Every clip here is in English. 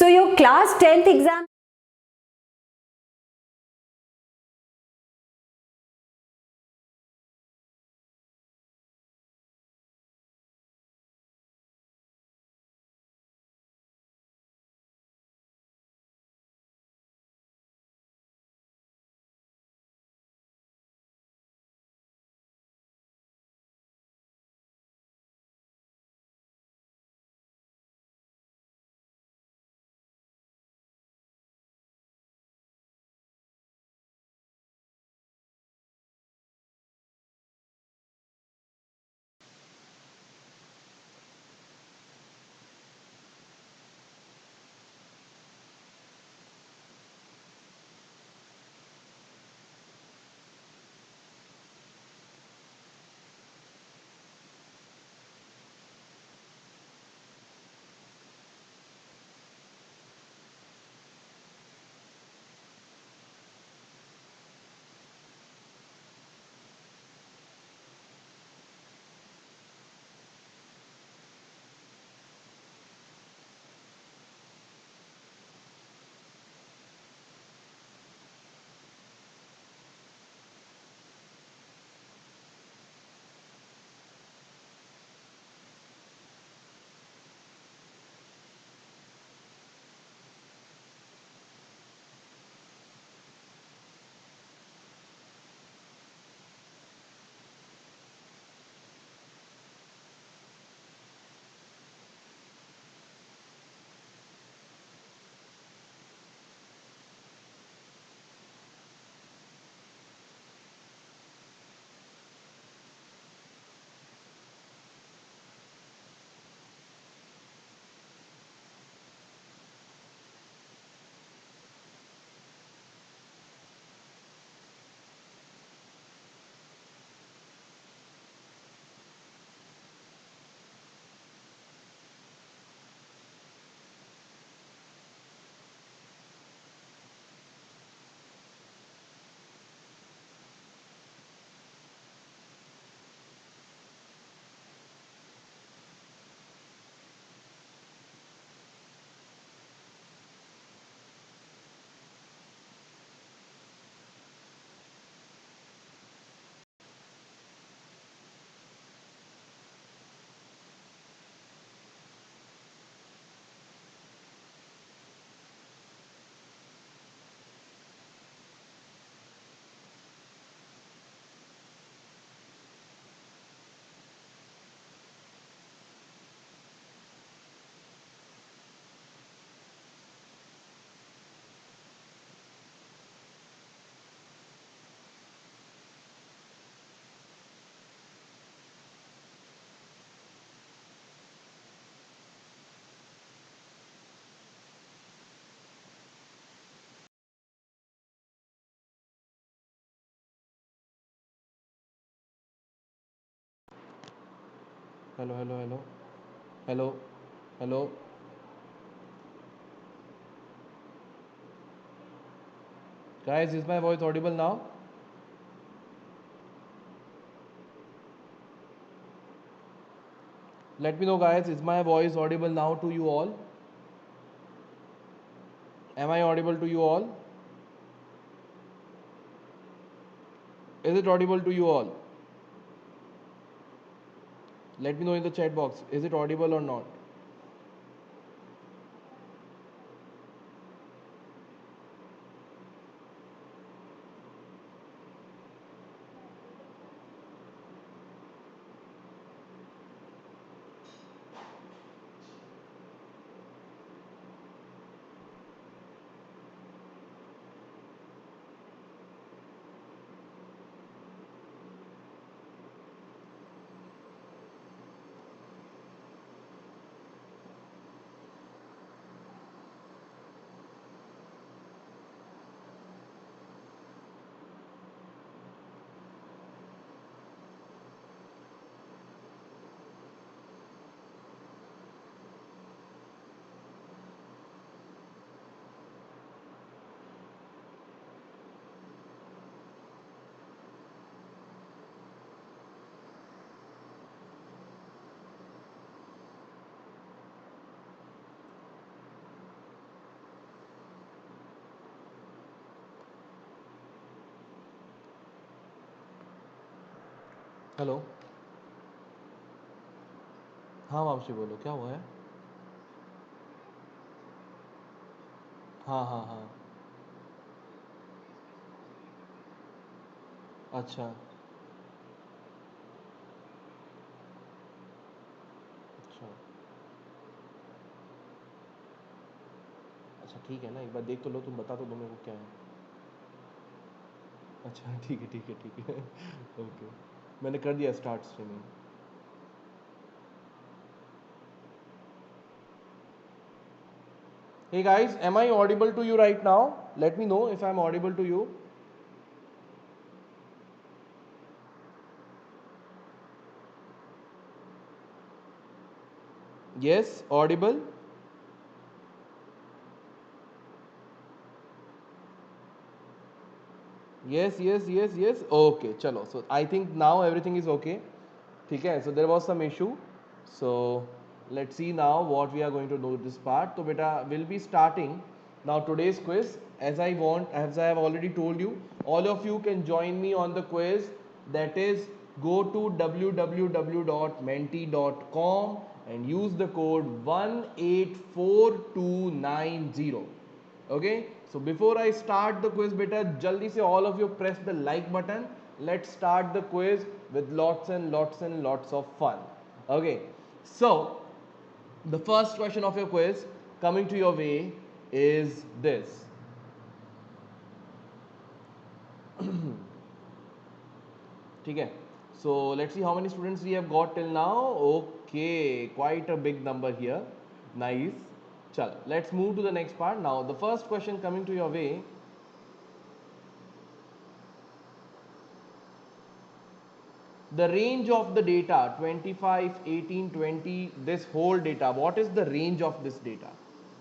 So your class 10th exam Hello, hello, hello. Hello, hello. Guys, is my voice audible now? Let me know, guys, is my voice audible now to you all? Am I audible to you all? Is it audible to you all? Let me know in the chat box. Is it audible or not? Hello. हाँ वापसी बोलो, क्या हुआ है? हाँ हाँ हाँ. अच्छा अच्छा अच्छा, ठीक है ना, एक बार देख तो लो, तुम बता तो दो मेरे को क्या है. अच्छा ठीक है ठीक है ठीक है. ओके, मैंने कर दिया start streaming. Hey guys, am I audible to you right now? Let me know if I'm audible to you. Yes, audible. Yes, yes, yes, yes. Okay, chalo. So I think now everything is okay. ठीक है. So there was some issue. So let's see now what we are going to do this part. So beta will be starting now today's quiz. As I have already told you, all of you can join me on the quiz. That is, go to www.menti.com and use the code 184290. Okay, so before I start the quiz, beta jaldi se all of you press the like button. Let's start the quiz with lots and lots and lots of fun. Okay, so the first question of your quiz coming to your way is this. ठीक है. So let's see how many students we have got till now. Okay, quite a big number here. Nice. Chal, let's move to the next part. Now the first question coming to your way. The range of the data 25, 18, 20, this whole data, what is the range of this data?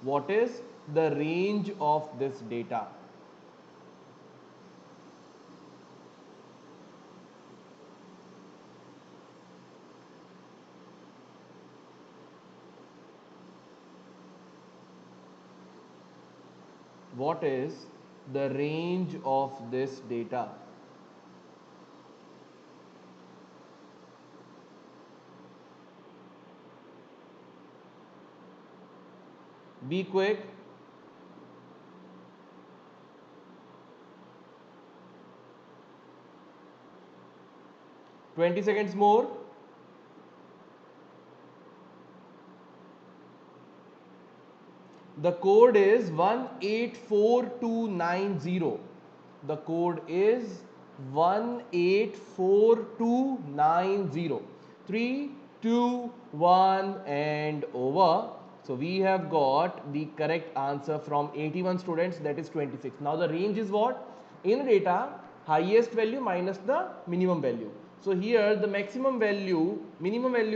What is the range of this data? What is the range of this data? Be quick. 20 seconds more. The code is 184290. The code is 184290. 3, 2, 1 and over. So we have got the correct answer from 81 students, that is 26. Now the range is what? In data, highest value minus the minimum value. So here the minimum value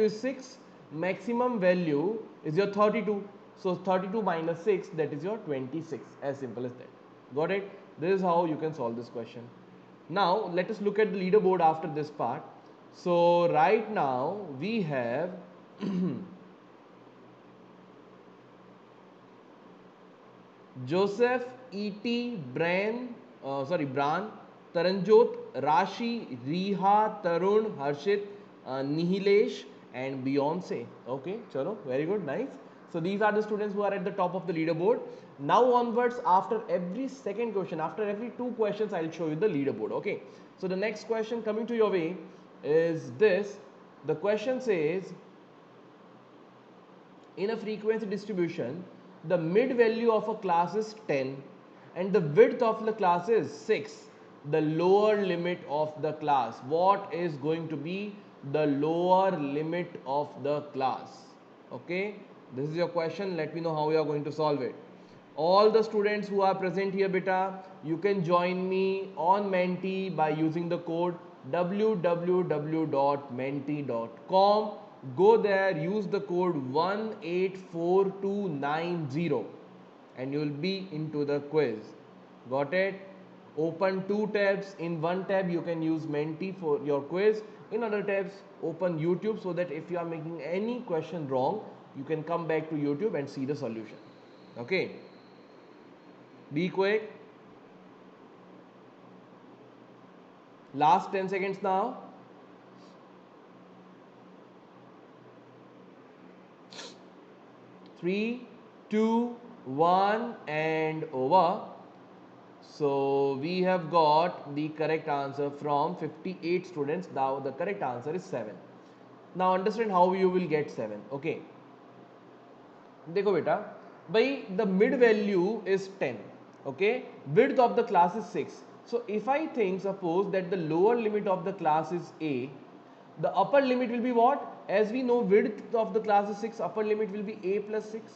is 6, maximum value is your 32. So 32 minus 6, that is your 26. As simple as that. Got it? This is how you can solve this question. Now let us look at the leaderboard after this part. So right now we have Joseph, E.T., Bran, Taranjot, Rashi, Riha, Tarun, Harshit, Nihilesh and Beyonce. Okay, chalo, very good, nice. So these are the students who are at the top of the leaderboard. Now onwards, after every second question, after every 2 questions, I'll show you the leaderboard. Okay, so the next question coming to your way is this. The question says, in a frequency distribution, the mid value of a class is 10 and the width of the class is 6. The lower limit of the class. What is going to be the lower limit of the class? Okay, this is your question. Let me know how you are going to solve it. All the students who are present here, beta, you can join me on Menti by using the code www.menti.com. Go there, use the code 184290 and you will be into the quiz. Got it? Open 2 tabs. In one tab you can use Menti for your quiz. In other tabs open YouTube, so that if you are making any question wrong, you can come back to YouTube and see the solution. Okay, be quick. Last 10 seconds now. 3, 2, 1 and over. So we have got the correct answer from 58 students. Now the correct answer is 7. Now understand how you will get 7. Okay. देखो बेटा भाई the mid value is 10. Okay, width of the class is 6. So if I think suppose that the lower limit of the class is a, the upper limit will be what? As we know, width of the class is 6, upper limit will be a plus 6.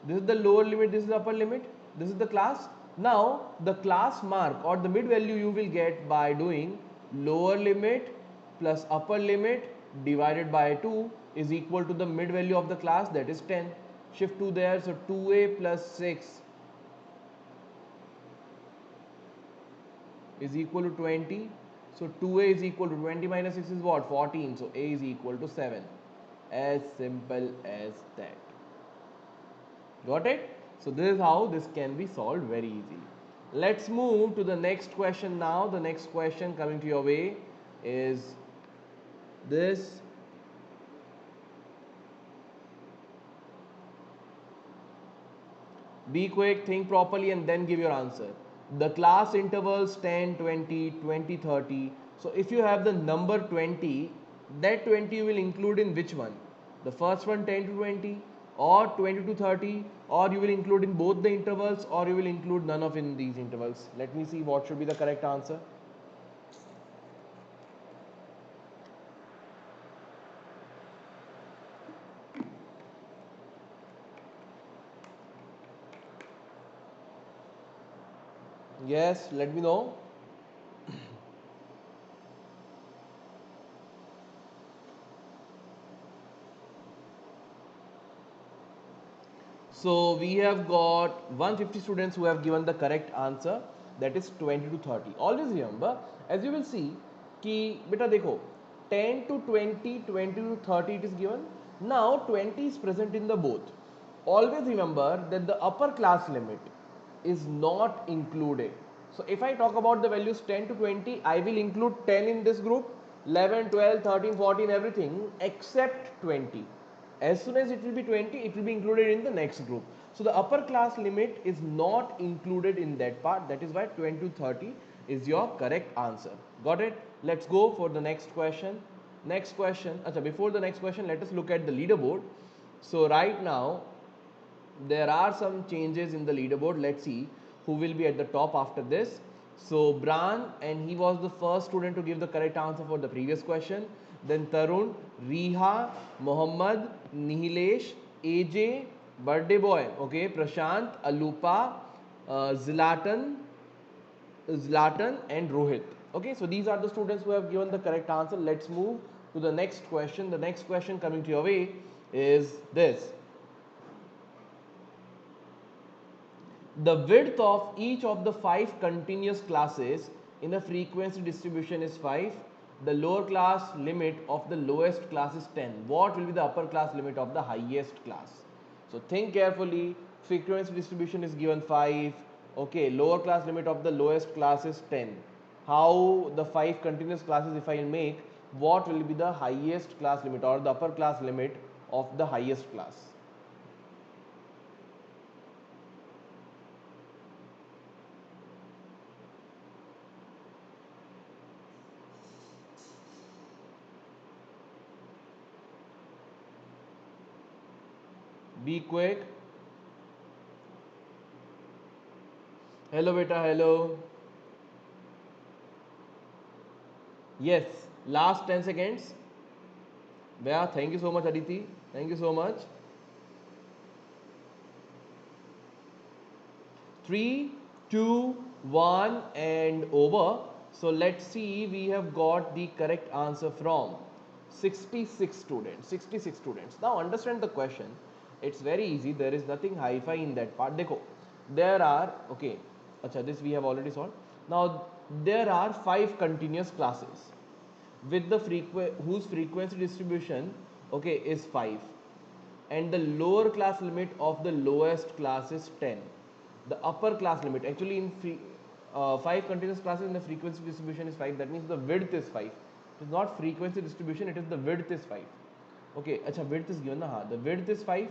This is the lower limit, this is the upper limit, this is the class. Now the class mark or the mid value you will get by doing lower limit plus upper limit divided by 2 is equal to the mid value of the class, that is 10. Shift 2 there, so 2a plus 6 is equal to 20. So 2a is equal to 20 minus 6 is what? 14. So a is equal to 7. As simple as that. Got it? So this is how this can be solved very easily. Let's move to the next question now. The next question coming to your way is this. Be quick, think properly and then give your answer. The class intervals 10, 20, 20, 30. So if you have the number 20, that 20 you will include in which one? The first one 10 to 20 or 20 to 30, or you will include in both the intervals, or you will include none of in these intervals. Let me see what should be the correct answer. Yes, let me know. So we have got 150 students who have given the correct answer, that is 20 to 30. Always remember, as you will see, कि बेटा देखो 10 to 20, 20 to 30 it is given. Now 20 is present in the both. Always remember that the upper class limit is not included. So if I talk about the values 10 to 20, I will include 10 in this group, 11, 12, 13, 14, everything except 20. As soon as it will be 20, it will be included in the next group. So the upper class limit is not included in that part. That is why 20 to 30 is your correct answer. Got it? Let's go for the next question. Next question. Before the next question, let us look at the leaderboard. So right now, there are some changes in the leaderboard. Let's see who will be at the top after this. So Bran, and he was the first student to give the correct answer for the previous question. Then Tarun, Riha, Mohammad, Nihilesh, AJ, birthday boy, okay, Prashant, Alupa, Zlatan and Rohit. Okay, so these are the students who have given the correct answer. Let's move to the next question. The next question coming to your way is this. The width of each of the 5 continuous classes in a frequency distribution is 5. The lower class limit of the lowest class is 10. What will be the upper class limit of the highest class? So think carefully. Frequency distribution is given 5. Okay, lower class limit of the lowest class is 10. How the 5 continuous classes if I make, what will be the highest class limit or the upper class limit of the highest class? Be quick. Hello beta, hello. Yes, last 10 seconds. Yeah, thank you so much Aditi. Thank you so much. 3, 2, 1 and over. So let's see, we have got the correct answer from 66 students. 66 students. Now understand the question. It's very easy. There is nothing hi-fi in that part. Dekho, there are, okay, this we have already solved. Now there are 5 continuous classes with the whose frequency distribution, okay, is 5, and the lower class limit of the lowest class is 10. The upper class limit, actually in 5 continuous classes and the frequency distribution is 5, that means the width is 5. It is not frequency distribution, it is the width is 5. Okay, width is given, the width is 5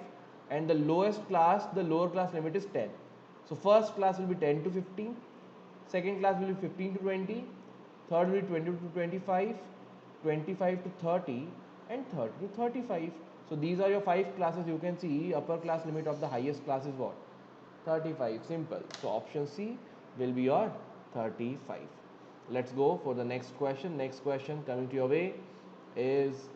and the lowest class, the lower class limit is 10. So first class will be 10 to 15, second class will be 15 to 20, third will be 20 to 25, 25 to 30, and 30 to 35. So these are your 5 classes. You can see upper class limit of the highest class is what? 35. Simple. So option C will be your 35. Let's go for the next question. Next question coming to your way is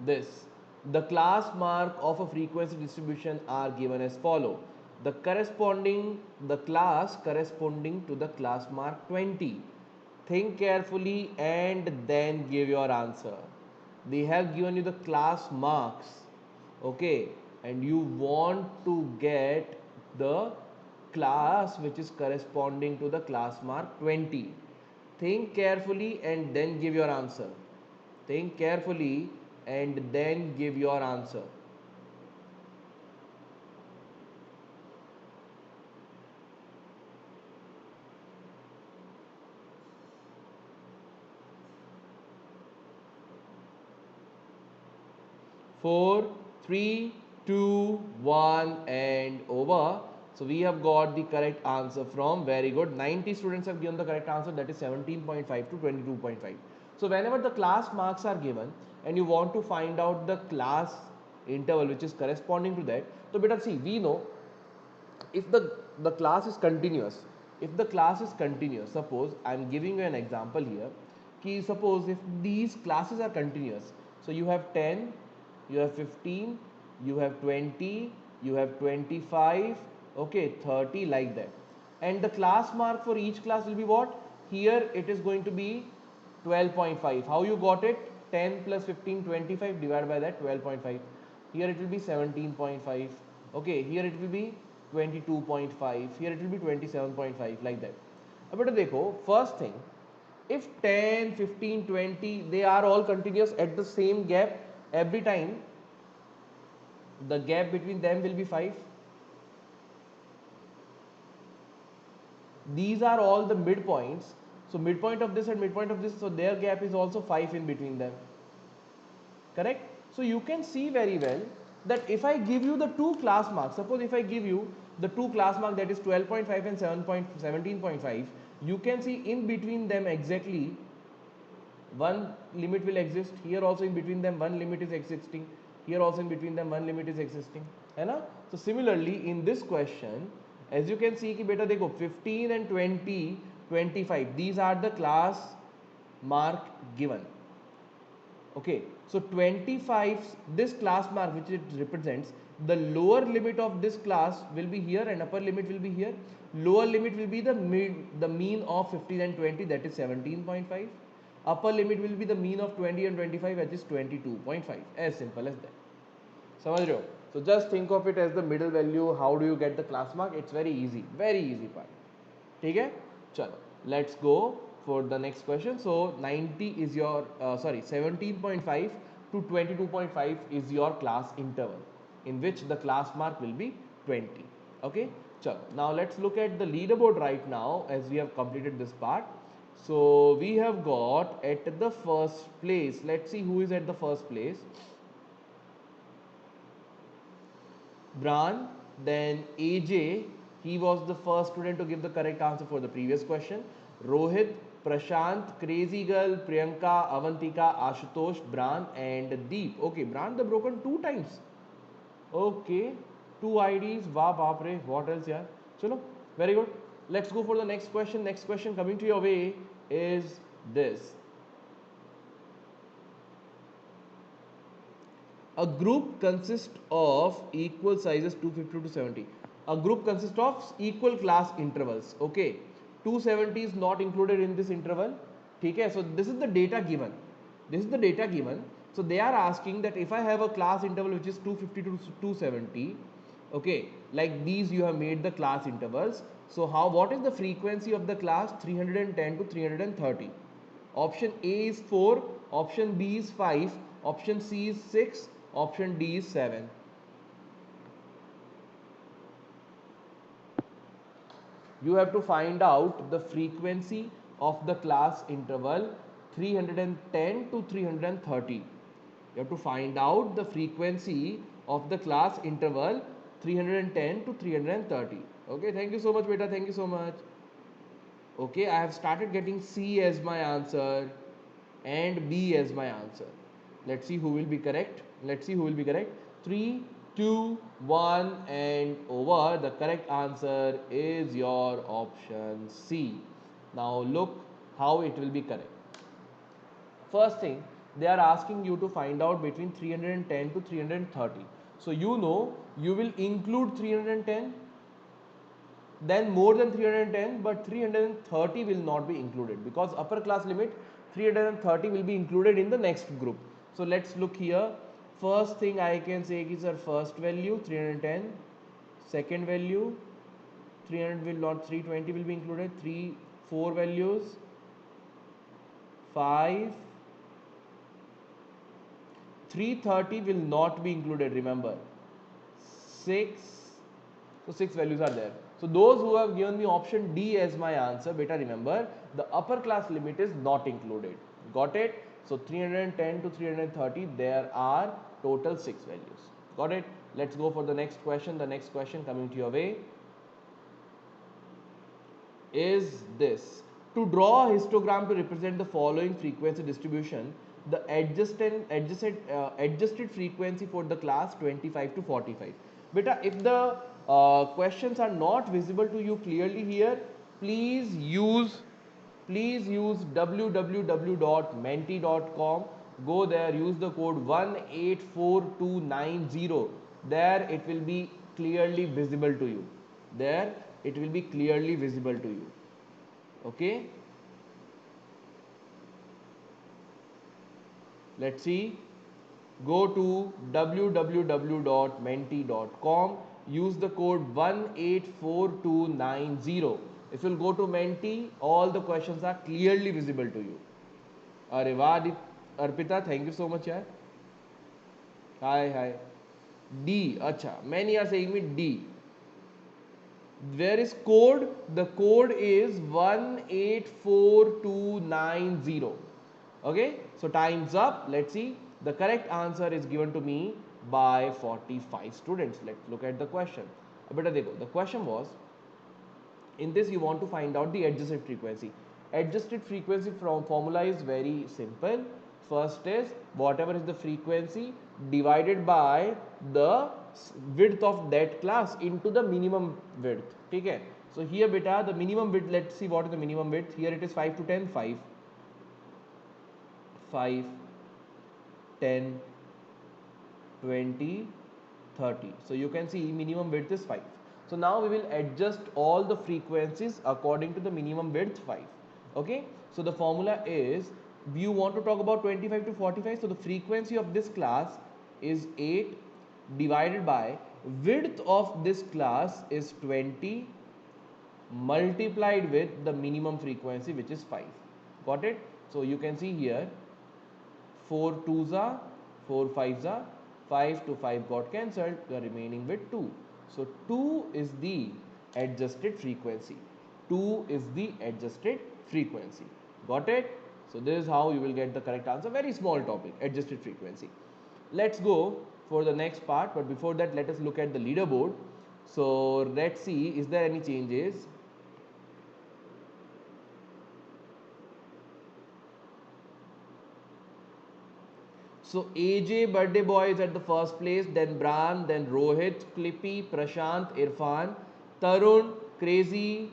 this. The class mark of a frequency distribution are given as follow. The class corresponding to the class mark 20. Think carefully and then give your answer. They have given you the class marks, okay, and you want to get the class which is corresponding to the class mark 20. Think carefully and then give your answer. Think carefully and then give your answer. Four, three, two, one, and over. So we have got the correct answer from, very good, 90 students have given the correct answer, that is 17.5 to 22.5. So whenever the class marks are given and you want to find out the class interval which is corresponding to that, so beta see, we know if the class is continuous, suppose I am giving you an example here, suppose if these classes are continuous, so you have 10, you have 15, you have 20, you have 25, okay, 30, like that, and the class mark for each class will be what? Here it is going to be 12.5. How you got it? 10 plus 15, 25, divided by that 12.5. Here it will be 17.5. Okay, here it will be 22.5. Here it will be 27.5, like that. But देखो, first thing, if 10, 15, 20, they are all continuous at the same gap every time, the gap between them will be 5. These are all the midpoints. So midpoint of this and midpoint of this, so their gap is also 5 in between them. Correct? So you can see very well that if I give you the two class marks, suppose if I give you the two class mark, that is 12.5 and 17.5, you can see in between them exactly one limit will exist. Here also in between them one limit is existing. Here also in between them one limit is existing. है ना? So similarly in this question, as you can see कि बेटा देखो 15 and 20, 25, these are the class mark given. Okay, so 25, this class mark which it represents, the lower limit of this class will be here and upper limit will be here. Lower limit will be the mean of 15 and 20, that is 17.5. Upper limit will be the mean of 20 and 25, which is 22.5. As simple as that. समझ रहे हो? So just think of it as the middle value. How do you get the class mark? It's very easy part. ठीक है? चलो, let's go for the next question. So 90 is your 17.5 to 22.5 is your class interval in which the class mark will be 20. Okay, so now let's look at the leaderboard right now as we have completed this part. So we have got at the first place, let's see who is at the first place. Bran, then AJ, he was the first student to give the correct answer for the previous question. Rohit, Prashant, Crazy Girl, Priyanka, Avantika, Ashutosh, Bran and Deep. Okay, Bran the broken 2 times. Okay, 2 IDs. Wow, baapre, what else yaar? Chalo, very good. Let's go for the next question. Next question coming to your way is this. A group consists of equal sizes 250 to 70. A group consists of equal class intervals. Okay, 270 is not included in this interval. Okay, so this is the data given. So they are asking that if I have a class interval which is 250 to 270, okay, like these you have made the class intervals. So what is the frequency of the class? 310 to 330. Option A is 4, option B is 5, option C is 6, option D is 7. You have to find out the frequency of the class interval 310 to 330. You have to find out the frequency of the class interval 310 to 330. Okay, thank you so much, beta. Thank you so much. Okay, I have started getting C as my answer and B as my answer. Let's see who will be correct. Let's see who will be correct. 3, 2, 1 and over. The correct answer is your option C. Now look how it will be correct. First thing, they are asking you to find out between 310 to 330. So you know you will include 310, then more than 310, but 330 will not be included because upper class limit 330 will be included in the next group. So let's look here. First thing I can say is our first value 310, second value 300 will not, 320 will be included, 4 values, 5, 330 will not be included, remember, 6, so 6 values are there. So those who have given me option D as my answer, beta, remember the upper class limit is not included. Got it? So 310 to 330, there are total 6 values. Got it? Let's go for the next question. The next question coming to your way is this. To draw a histogram to represent the following frequency distribution, the adjusted frequency for the class 25 to 45. Beta, if the questions are not visible to you clearly here, please use www.menti.com. Go there, use the code 184290. There it will be clearly visible to you. There it will be clearly visible to you. Okay, let's see. Go to www.menti.com, use the code 184290. If you'll go to Menti, all the questions are clearly visible to you. Arevadi Arpita, thank you so much, yaar. Hi. D, acha. Many are saying me D. Where is code? The code is 184290. Okay, so time's up. Let's see. The correct answer is given to me by 45 students. Let's look at the question. The question was, in this you want to find out the adjusted frequency. Adjusted frequency from formula is very simple. First is whatever is the frequency divided by the width of that class into the minimum width. Okay, so here beta, the minimum width, let's see what is the minimum width. Here it is 5 to 10, 5, 10, 20, 30. So you can see minimum width is 5. So now we will adjust all the frequencies according to the minimum width 5. Okay, so the formula is, you want to talk about 25 to 45. So the frequency of this class is 8 divided by width of this class is 20 multiplied with the minimum frequency, which is 5. Got it? So you can see here 4 2s are 4 5s are 5 to 5 got cancelled, the remaining with 2. So 2 is the adjusted frequency. 2 is the adjusted frequency. Got it? So this is how you will get the correct answer. Very small topic, adjusted frequency. Let's go for the next part, but before that let us look at the leaderboard. So let's see, is there any changes? So AJ birthday boy is at the first place, then Bran, then Rohit, Clippy, Prashant, Irfan, Tarun, Crazy,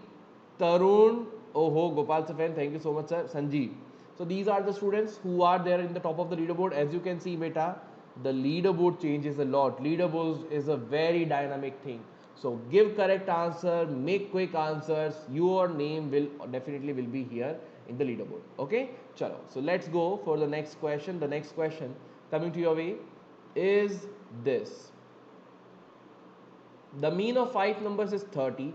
Tarun, Gopal Sir, thank you so much sir, Sanjeev. So these are the students who are there in the top of the leaderboard. As you can see beta, the leaderboard changes a lot. Leaderboard is a very dynamic thing. So give correct answer, make quick answers, your name will definitely be here in the leaderboard. Okay, chalo. So let's go for the next question. The next question coming to your way is this. The mean of 5 numbers is 30.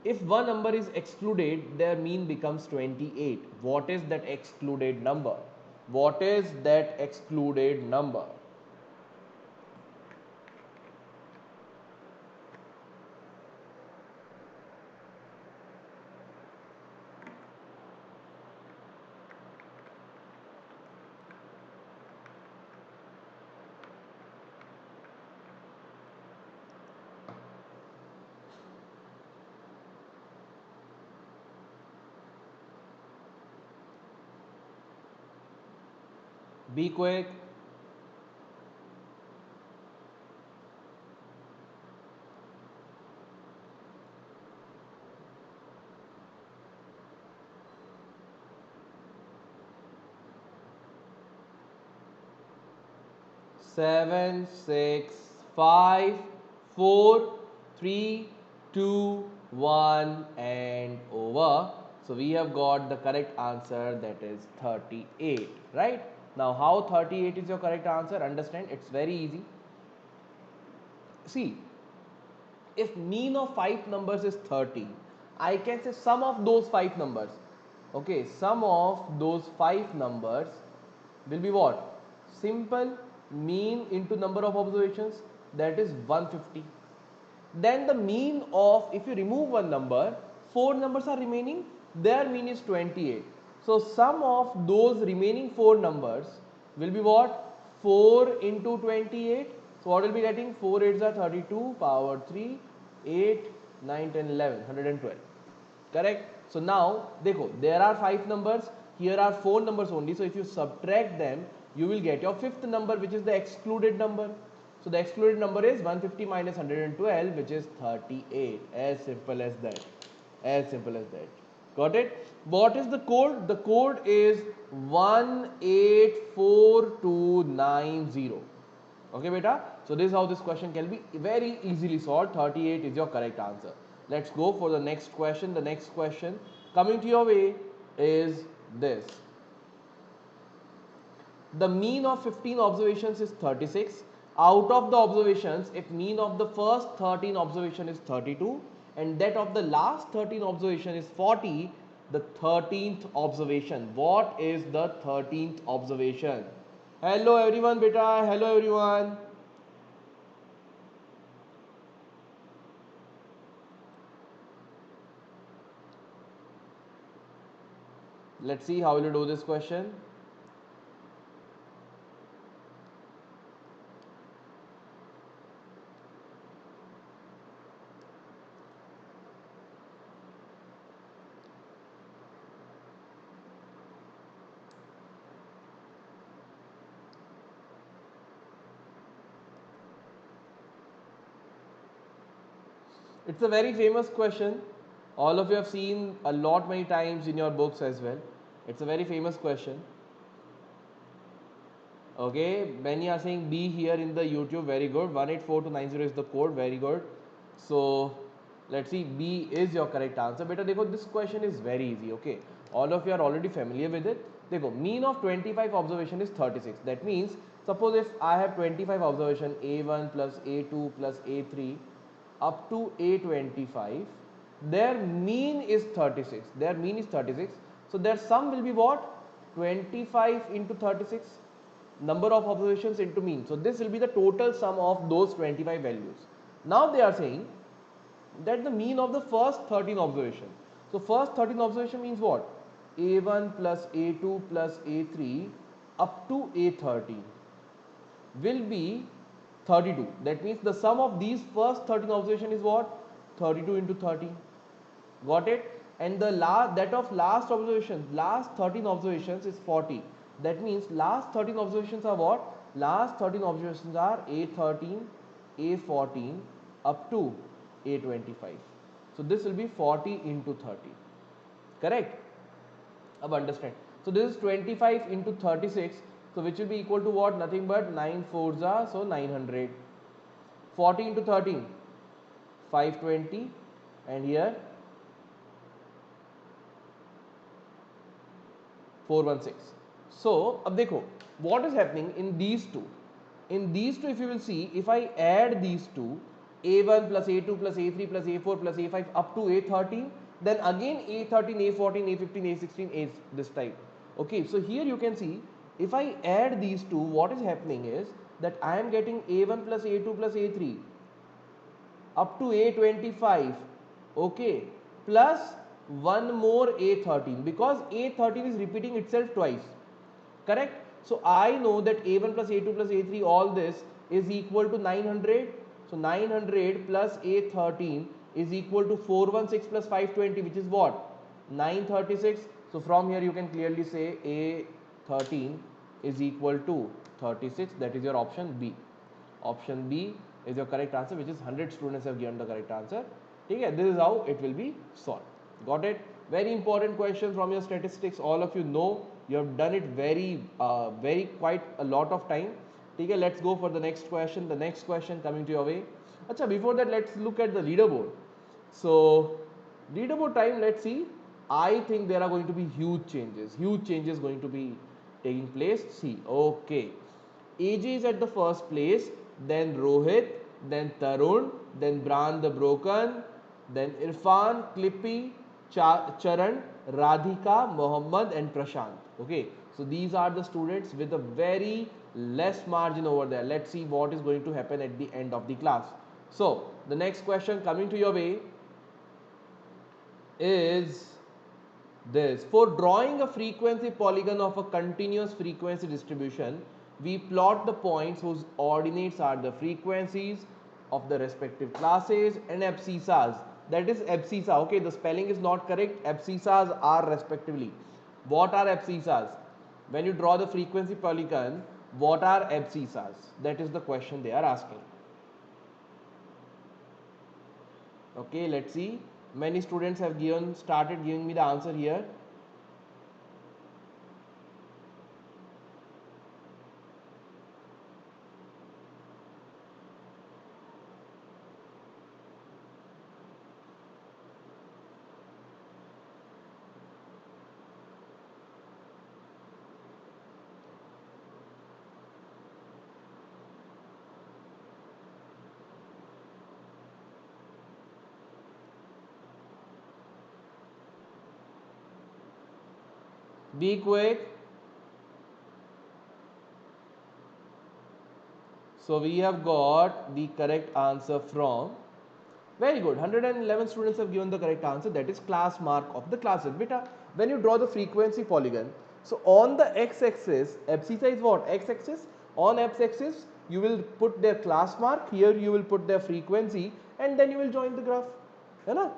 If one number is excluded, their mean becomes 28. What is that excluded number? What is that excluded number? Be quick. Seven, six, 5, 4, 3, 2, 1 and over. So we have got the correct answer, that is 38, right? Now how 38 is your correct answer? Understand, it's very easy. See, if mean of 5 numbers is 30, I can say sum of those 5 numbers. Okay, sum of those 5 numbers will be what? Simple, mean into number of observations, that is 150. Then the mean of, if you remove one number, 4 numbers are remaining, their mean is 28. So sum of those remaining 4 numbers will be what? 4 into 28. So what will be getting? 4 8s are 32, power 3, 8, 9, 10, 11, 112. Correct? So now, dekho, there are 5 numbers, here are 4 numbers only. So if you subtract them, you will get your 5th number, which is the excluded number. So the excluded number is 150 minus 112, which is 38. As simple as that. As simple as that. Got it? What is the code? The code is 184290. Okay, beta? So this is how this question can be very easily solved. 38 is your correct answer. Let's go for the next question. The next question coming to your way is this. The mean of 15 observations is 36. Out of the observations, if mean of the first 13 observation is 32 and that of the last 13 observation is 40, the 13th observation. What is the 13th observation? Hello everyone, beta. Hello everyone. Let's see how will you do this question. It's a very famous question. All of you have seen a lot many times in your books as well. It's a very famous question. Okay, many are saying B here in the YouTube. Very good. 184290 is the code. Very good. So let's see, B is your correct answer. Beta, dekho, this question is very easy. Okay, all of you are already familiar with it. Dekho, mean of 25 observation is 36. That means, suppose if I have 25 observation, A1 plus A2 plus A3 up to A25, their mean is 36. Their mean is 36. So their sum will be what? 25 into 36. Number of observations into mean. So this will be the total sum of those 25 values. Now they are saying that the mean of the first 13 observation. So first 13 observation means what? A1 plus A2 plus A3 up to A13 will be 32. That means the sum of these first 13 observation is what? 32 into 13. Got it? And the that of last observation, last 13 observations is 40. That means last 13 observations are what? Last 13 observations are A13, A14 up to A25. So this will be 40 into 30. Correct? Ab understand. So this is 25 into 36. So which will be equal to what? Nothing but 9 4s are, so 900. 40 into 13, 520, and here 416. So, ab dekho, what is happening in these two? In these two, if you will see, if I add these two, A1 plus A2 plus A3 plus A4 plus A5 up to A13, then again A13, A14, A15, A16, A this type. Okay, so here you can see, if I add these two, what is happening is that I am getting A1 plus A2 plus A3 up to A25, okay, plus one more A13, because A13 is repeating itself twice. Correct? So I know that A1 plus A2 plus A3, all this is equal to 900. So 900 plus A13 is equal to 416 plus 520, which is what? 936. So from here you can clearly say A13 is equal to 36. That is your option B. Option B is your correct answer, which is 100 students have given the correct answer. Okay, this is how it will be solved. Got it? Very important question from your statistics. All of you know you have done it very quite a lot of time. Okay, let's go for the next question. The next question coming to your way. Acha, before that, let's look at the leaderboard. So, leaderboard time, let's see. I think there are going to be huge changes going to be taking place. See, okay. AJ is at the first place, then Rohit, then Tarun, then Bran the Broken, then Irfan, Clippy, Charan, Radhika, Mohammed and Prashant. Okay, so these are the students with a very less margin over there. Let's see what is going to happen at the end of the class. So, the next question coming to your way is this. For drawing a frequency polygon of a continuous frequency distribution, we plot the points whose ordinates are the frequencies of the respective classes and abscissas. That is abscissa. Okay, the spelling is not correct. Abscissas are respectively. What are abscissas? When you draw the frequency polygon, what are abscissas? That is the question they are asking. Okay, let's see. Many students have started giving me the answer here. Be quick. So we have got the correct answer from, very good, 111 students have given the correct answer. That is class mark of the classes. Beta, when you draw the frequency polygon, so on the x-axis, abscissa is what? X-axis. On x-axis, you will put their class mark. Here you will put their frequency, and then you will join the graph. Hai na?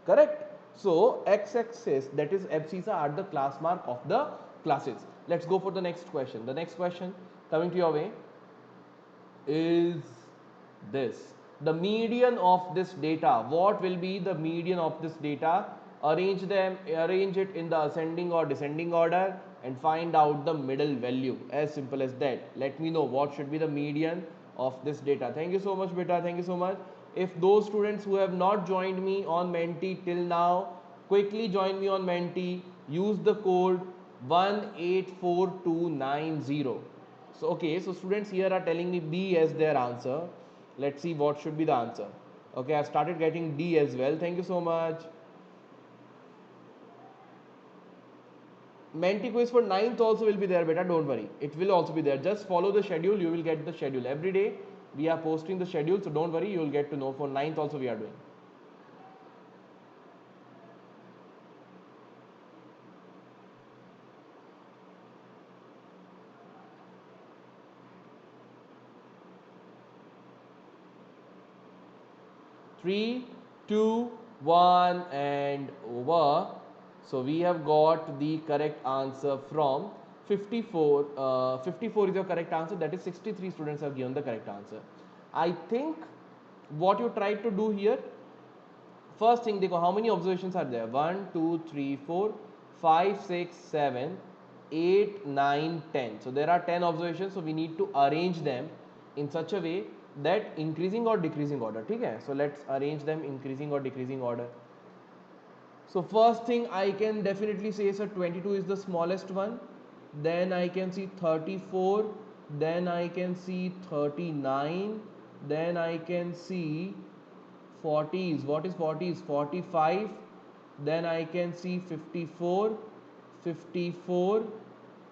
Correct. So x-axis, that is abscissa, are the class mark of the classes. Let's go for the next question. The next question coming to your way is this. The median of this data. What will be the median of this data? Arrange it in the ascending or descending order and find out the middle value. As simple as that. Let me know what should be the median of this data. Thank you so much, beta. Thank you so much. If those students who have not joined me on Menti till now, quickly join me on Menti. Use the code 184290. So, okay, so students here are telling me B as their answer. Let's see what should be the answer. Okay, I've started getting D as well. Thank you so much. Menti quiz for 9th also will be there, beta. Don't worry. It will also be there. Just follow the schedule. You will get the schedule. Every day we are posting the schedule. So don't worry. You will get to know. For 9th also we are doing. Three, two, one, and over. So we have got the correct answer from 54. 54 is your correct answer. That is 63 students have given the correct answer. I think what you tried to do here, first thing, देखो how many observations are there? 1, 2, 3, 4, 5, 6, 7, 8, 9, 10. So there are 10 observations. So we need to arrange them in such a way that increasing or decreasing order. ठीक है? So let's arrange them increasing or decreasing order. So first thing I can definitely say is 22 is the smallest one. Then I can see 34. Then I can see 39. Then I can see 40s. What is 40s? 45. Then I can see 54. 54.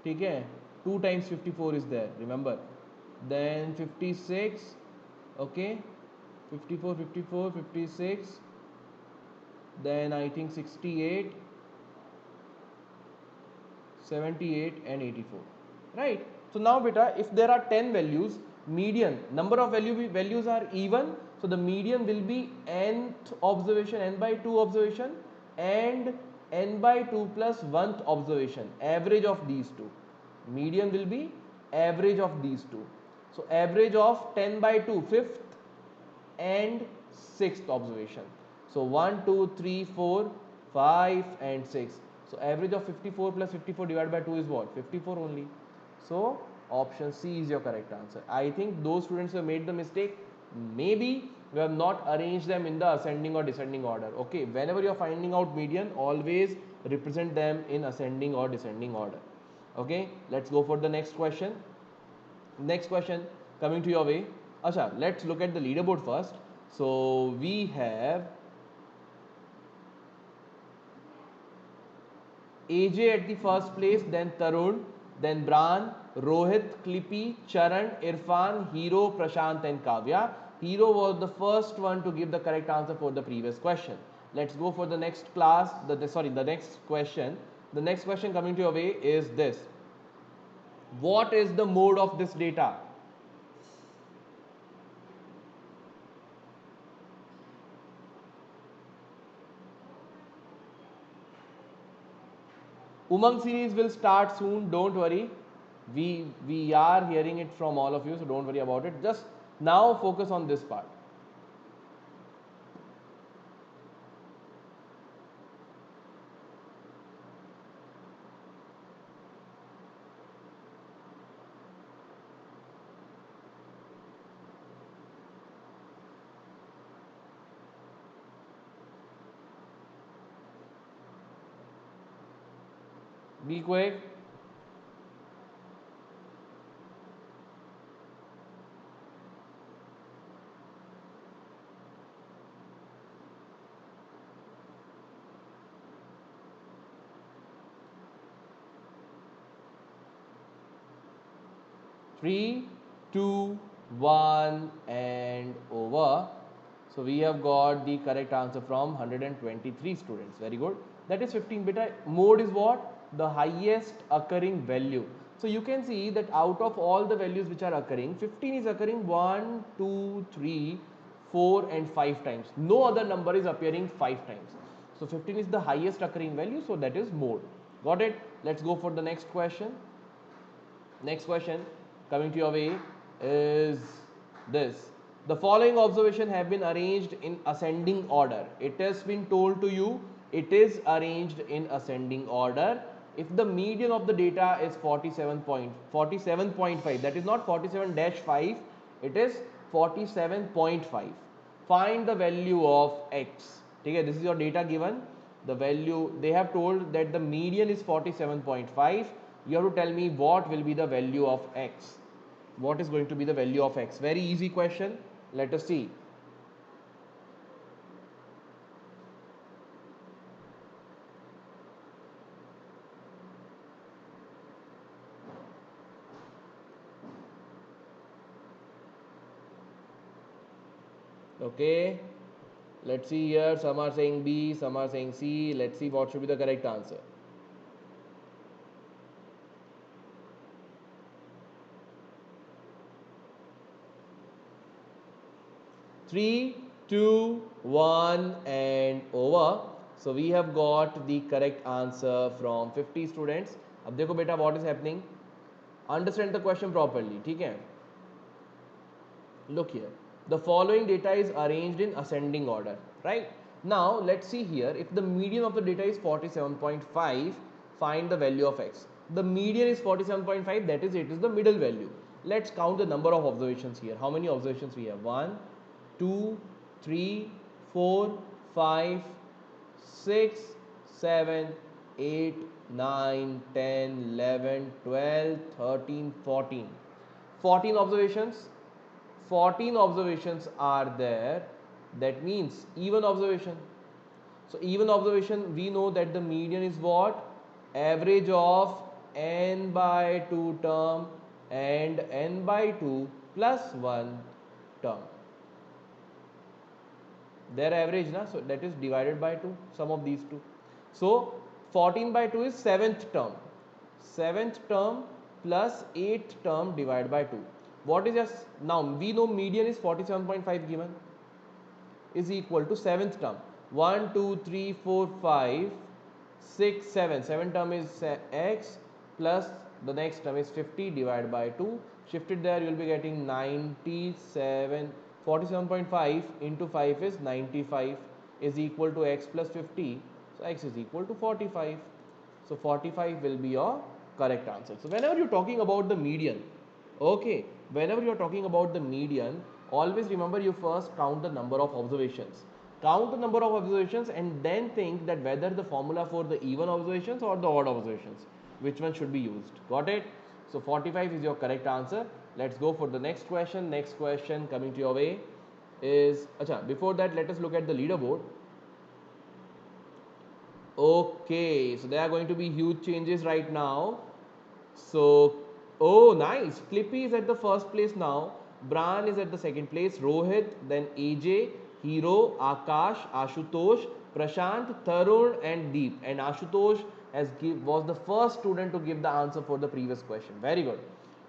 ठीक है? 2 times 54 is there. Remember. Then 56. Okay. 54, 54, 56. Then I think 68, 78 and 84. Right. So now beta, if there are 10 values, median number of values are even. So the median will be nth observation, n by 2 observation, and n by 2 plus 1th observation, average of these two. Median will be average of these two. So average of 10 by 2, fifth and sixth observation. So 1, 2, 3, 4, 5 and 6. So average of 54 plus 54 divided by 2 is what? 54 only. So option C is your correct answer. I think those students who have made the mistake, maybe we have not arranged them in the ascending or descending order. Okay, whenever you are finding out median, always represent them in ascending or descending order. Okay, let's go for the next question. Next question coming to your way. Acha, let's look at the leaderboard first. So we have AJ at the first place, then Tarun, then Bran, Rohit, Clippy, Charan, Irfan, Hero, Prashant and Kavya. Hero was the first one to give the correct answer for the previous question. Let's go for the next class, the next question. The next question coming to your way is this. What is the mode of this data? Umang series will start soon, don't worry. We are hearing it from all of you, so don't worry about it. Just now focus on this part. Be quick. Three, two, one, and over. So we have got the correct answer from 123 students. Very good. That is 15 beta. Mode is what? The highest occurring value. So you can see that out of all the values which are occurring, 15 is occurring 1, 2, 3, 4 and 5 times. No other number is appearing 5 times. So 15 is the highest occurring value. So that is mode. Got it? Let's go for the next question. Next question coming to your way is this. The following observation have been arranged in ascending order. It has been told to you it is arranged in ascending order. If the median of the data is 47.5, that is not 47-5, it is 47.5. Find the value of x. Okay, this is your data given. The value, they have told that the median is 47.5. You have to tell me what will be the value of x. What is going to be the value of x? Very easy question. Let us see. Okay, let's see here. Some are saying B, some are saying C. Let's see what should be the correct answer. Three, two, one, and over. So we have got the correct answer from 50 students. अब देखो बेटा what is happening. Understand the question properly. ठीक है? Look here. The following data is arranged in ascending order, right? Now let's see here. If the median of the data is 47.5, find the value of x. The median is 47.5, that is, it is the middle value. Let's count the number of observations here. How many observations we have? 1, 2, 3, 4, 5, 6, 7, 8, 9, 10, 11, 12, 13, 14. 14 observations. 14 observations are there. That means even observation. So even observation, we know that the median is what? Average of n by 2 term and n by 2 plus 1 term. Their average, na? So that is divided by 2, sum of these two. So 14 by 2 is 7th term. 7th term plus 8th term divided by 2. What is just now? We know median is 47.5 given is equal to 7th term. 1, 2, 3, 4, 5, 6, 7. 7 term is x plus The next term is 50 divided by 2. Shifted there, you will be getting 97. 47.5 into 5 is 95 is equal to x plus 50. So x is equal to 45. So 45 will be your correct answer. So whenever you're talking about the median, okay, whenever you're talking about the median, always remember you first count the number of observations. Count the number of observations and then think that whether the formula for the even observations or the odd observations, which one should be used. Got it? So 45 is your correct answer. Let's go for the next question. Next question coming to your way is, before that let us look at the leaderboard. Okay, so there are going to be huge changes right now. So, oh nice, Clippy is at the first place now, Bran is at the second place, Rohit, then AJ, Hero, Akash, Ashutosh, Prashant, Tarun and Deep. And Ashutosh was the first student to give the answer for the previous question. Very good.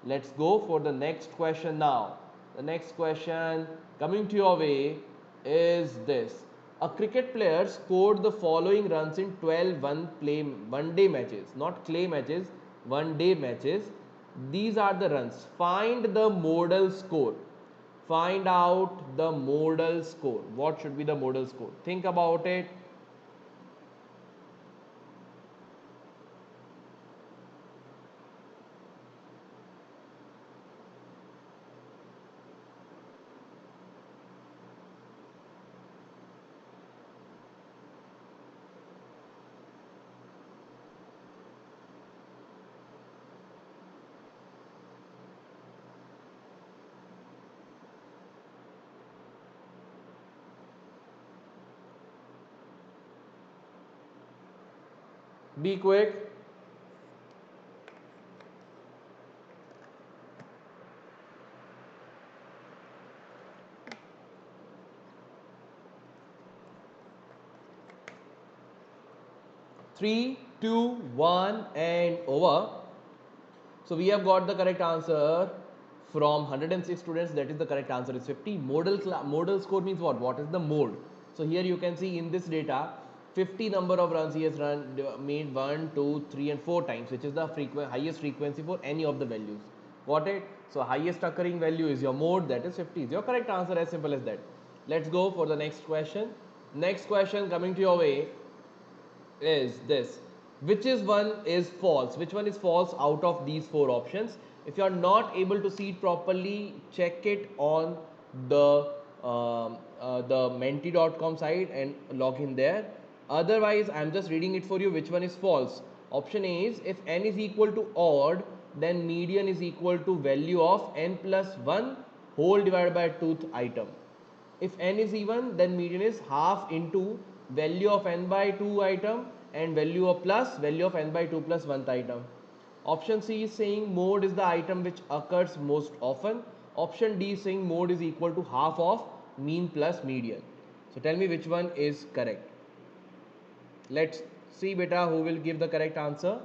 Let's go for the next question now. The next question coming to your way is this. A cricket player scored the following runs in 12 one-day matches, not clay matches, one-day matches. These are the runs. Find the modal score. Find out the modal score. What should be the modal score? Think about it. Be quick. Three, two, one, and over. So we have got the correct answer from 106 students. That is the correct answer is 50. Modal score means what? What is the mode? So here you can see in this data 50 number of runs he has made 1, 2, 3 and 4 times, which is the highest frequency for any of the values. Got it? So highest occurring value is your mode, that is 50 is your correct answer, as simple as that. Let's go for the next question. Next question coming to your way is this. Which one is false? Which one is false out of these 4 options? If you are not able to see it properly, check it on the menti.com site and log in there. Otherwise, I am just reading it for you. Which one is false? Option A is, if n is equal to odd, then median is equal to value of n plus 1 whole divided by 2th item. If n is even, then median is half into value of n by 2 item and value of n by 2 plus 1th item. Option C is saying mode is the item which occurs most often. Option D is saying mode is equal to half of mean plus median. So tell me which one is correct. Let's see beta who will give the correct answer.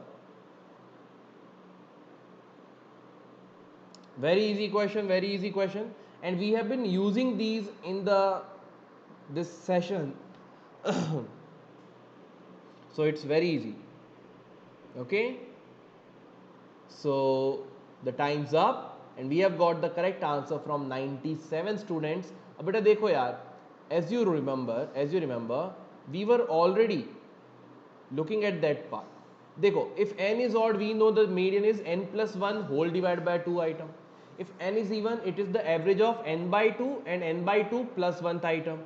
Very easy question, very easy question. And we have been using these in this session. So it's very easy. Okay. So the time's up and we have got the correct answer from 97 students. Beta dekho yaar, as you remember, we were already looking at that part. Dekho, if n is odd, we know the median is n plus 1 whole divided by 2 item. If n is even, it is the average of n by 2 and n by 2 plus 1th item.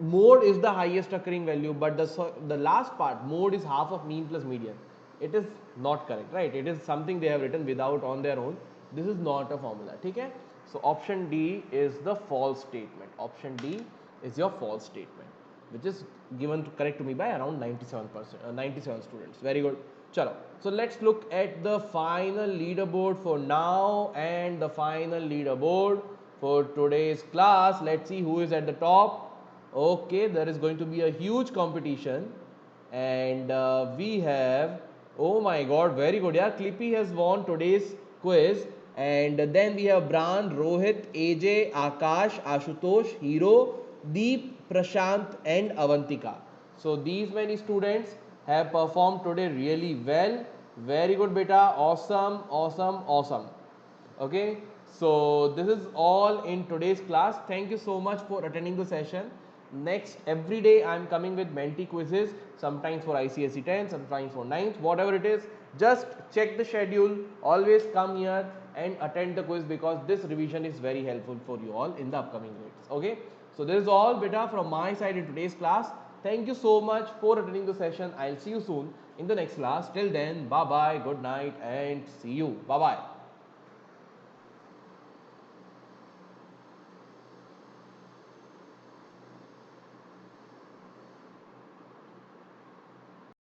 Mode is the highest occurring value, but the last part, mode is half of mean plus median. It is not correct, right? It is something they have written without on their own. This is not a formula. Okay? So option D is the false statement. Option D is your false statement, which is given correct to me by around 97 students. Very good. Chalo. So let's look at the final leaderboard for now and the final leaderboard for today's class. Let's see who is at the top. Okay, there is going to be a huge competition and we have, oh my god, very good. Yeah, Clippy has won today's quiz. And then we have Bran, Rohit, AJ, Akash, Ashutosh, Hero, Deep, Prashant and Avantika. So these many students have performed today really well Very good, beta. Awesome, awesome, awesome. Okay, so this is all in today's class. Thank you so much for attending the session. Next, every day I am coming with Menti quizzes, sometimes for ICSE 10, sometimes for 9th, whatever it is. Just check the schedule. Always come here and attend the quiz because this revision is very helpful for you all in the upcoming grades. Okay, so this is all, beta, from my side in today's class. Thank you so much for attending the session. I'll see you soon in the next class. Till then, bye bye, good night, and see you. Bye bye.